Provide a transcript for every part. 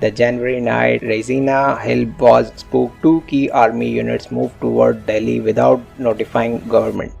The January night Raisina Hill was spooked. 2 key army units moved toward Delhi without notifying government.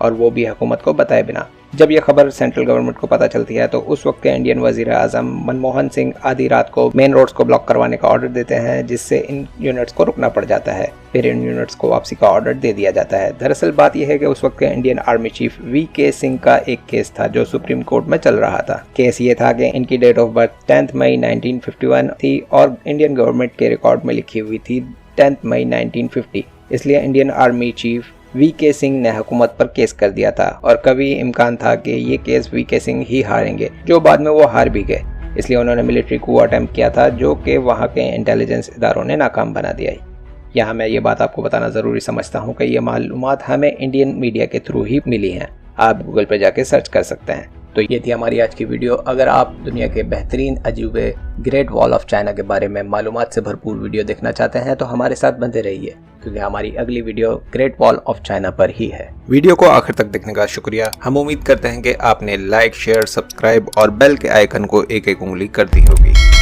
और वो भी हुकूमत को बताए बिना। जब ये खबर सेंट्रल गवर्नमेंट को पता चलती है तो उस वक्त के इंडियन वजीर आजम मनमोहन सिंह आधी रात को मेन रोड्स को ब्लॉक करवाने का ऑर्डर देते हैं, जिससे इन यूनिट्स को रुकना पड़ जाता है। फिर इन यूनिट्स को वापसी का ऑर्डर दे दिया जाता है। दरअसल बात यह है कि उस वक्त के Indian army chief VK. Singh का एक केस था जो सुप्रीम कोर्ट में चल रहा था। केस ये था कि इनकी डेट ऑफ बर्थ 10 मई 1951 थी और इंडियन गवर्नमेंट के रिकॉर्ड में लिखी हुई थी 10 मई 1950। इसलिए Indian army chief VK. Singh ने हुकूमत पर केस कर दिया था और कभी इम्कान था कि ये केस वी.के. सिंह ही हारेंगे, जो बाद में वो हार भी गए। इसलिए उन्होंने मिलिट्री कू अटेम्प्ट किया था, जो कि वहाँ के इंटेलिजेंस इदारों ने नाकाम बना दिया। यहाँ मैं ये बात आपको बताना ज़रूरी समझता हूँ कि ये मालूमात हमें इंडियन मीडिया के थ्रू ही मिली हैं। आप गूगल पर जाके सर्च कर सकते हैं। तो ये थी हमारी आज की वीडियो। अगर आप दुनिया के बेहतरीन अजूबे ग्रेट वॉल ऑफ चाइना के बारे में मालूमात से भरपूर वीडियो देखना चाहते हैं तो हमारे साथ बंधे रहिए, क्योंकि हमारी अगली video great wall of China पर ही है। वीडियो को आखिर तक देखने का शुक्रिया। हम उम्मीद करते हैं कि आपने लाइक, शेयर, सब्सक्राइब और बेल के आइकन को एक एक उंगली कर दी होगी।